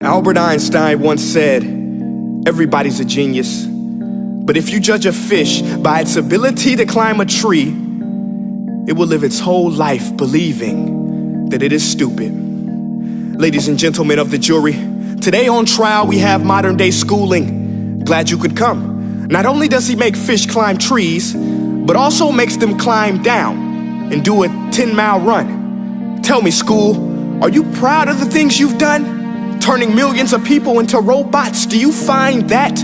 Albert Einstein once said, everybody's a genius, but if you judge a fish by its ability to climb a tree, it will live its whole life believing that it is stupid. Ladies and gentlemen of the jury, today on trial we have modern day schooling. Glad you could come. Not only does he make fish climb trees, but also makes them climb down and do a 10-mile run. Tell me, school, are you proud of the things you've done? Turning millions of people into robots, do you find that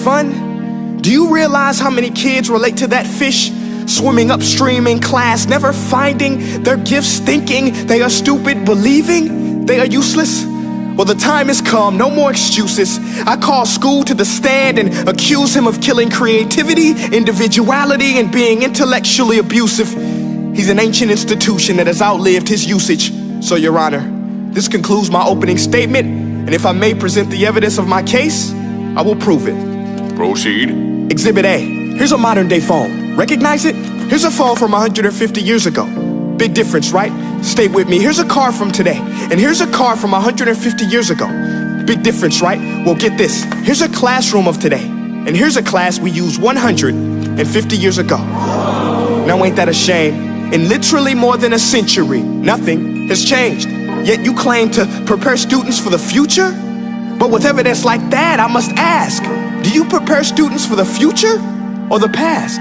fun? Do you realize how many kids relate to that fish? Swimming upstream in class, never finding their gifts, thinking they are stupid, believing they are useless? Well, the time has come, no more excuses. I call school to the stand and accuse him of killing creativity, individuality, and being intellectually abusive. He's an ancient institution that has outlived his usage. So, Your Honor, this concludes my opening statement, and if I may present the evidence of my case, I will prove it. Proceed. Exhibit A. Here's a modern day phone. Recognize it? Here's a phone from 150 years ago. Big difference, right? Stay with me. Here's a car from today, and here's a car from 150 years ago. Big difference, right? Well, get this. Here's a classroom of today, and here's a class we used 150 years ago. Now, ain't that a shame? In literally more than a century, nothing has changed. Yet you claim to prepare students for the future? But with evidence like that, I must ask, do you prepare students for the future or the past?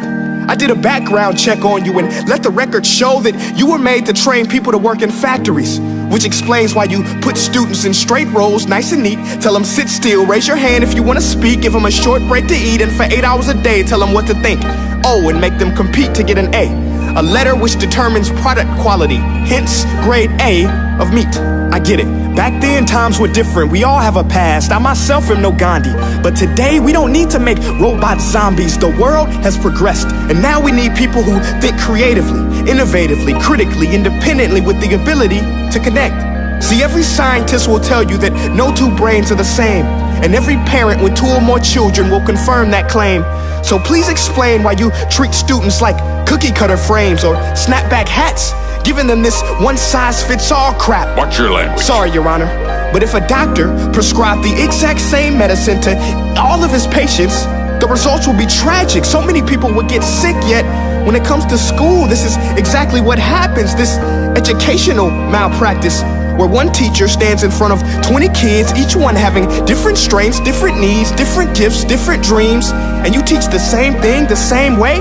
I did a background check on you and let the record show that you were made to train people to work in factories, which explains why you put students in straight rows, nice and neat, tell them sit still, raise your hand if you want to speak, give them a short break to eat, and for 8 hours a day, tell them what to think. Oh, and make them compete to get an A letter which determines product quality, hence grade A of meat. I get it. Back then, times were different. We all have a past. I myself am no Gandhi. But today, we don't need to make robot zombies. The world has progressed. And now we need people who think creatively, innovatively, critically, independently, with the ability to connect. See, every scientist will tell you that no two brains are the same. And every parent with 2 or more children will confirm that claim. So please explain why you treat students like cookie cutter frames or snapback hats, giving them this one-size-fits-all crap. Watch your language. Sorry, Your Honor, but if a doctor prescribed the exact same medicine to all of his patients, the results will be tragic. So many people would get sick, yet when it comes to school, this is exactly what happens. This educational malpractice, where one teacher stands in front of 20 kids, each one having different strengths, different needs, different gifts, different dreams, and you teach the same thing the same way?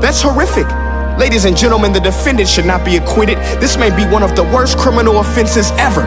That's horrific. Ladies and gentlemen, the defendant should not be acquitted. This may be one of the worst criminal offenses ever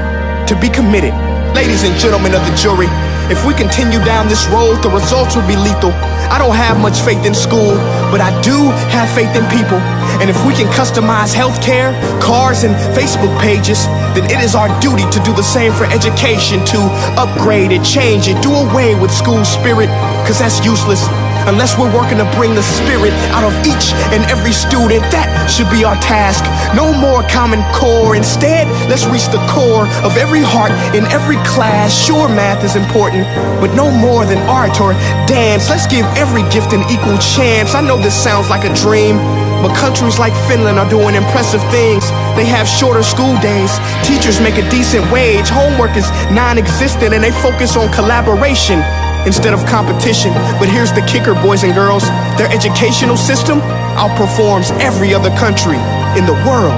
to be committed. Ladies and gentlemen of the jury, if we continue down this road, the results will be lethal. I don't have much faith in school, but I do have faith in people. And if we can customize healthcare, cars, and Facebook pages, then it is our duty to do the same for education, to upgrade it, change it, do away with school spirit, because that's useless. Unless we're working to bring the spirit out of each and every student, that should be our task. No more Common Core. Instead, let's reach the core of every heart in every class. Sure, math is important, but no more than art or dance. Let's give every gift an equal chance. I know this sounds like a dream, but countries like Finland are doing impressive things. They have shorter school days, teachers make a decent wage, homework is non-existent, and they focus on collaboration instead of competition. But here's the kicker, boys and girls, their educational system outperforms every other country in the world.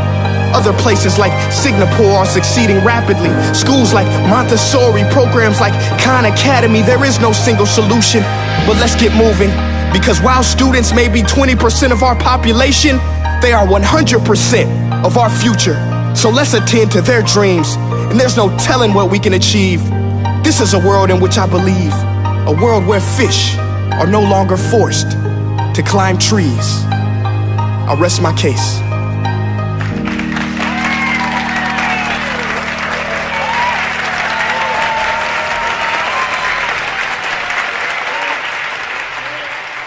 Other places like Singapore are succeeding rapidly. Schools like Montessori, programs like Khan Academy, there is no single solution. But let's get moving, because while students may be 20% of our population, they are 100% of our future. So let's attend to their dreams, and there's no telling what we can achieve. This is a world in which I believe, a world where fish are no longer forced to climb trees. I'll rest my case.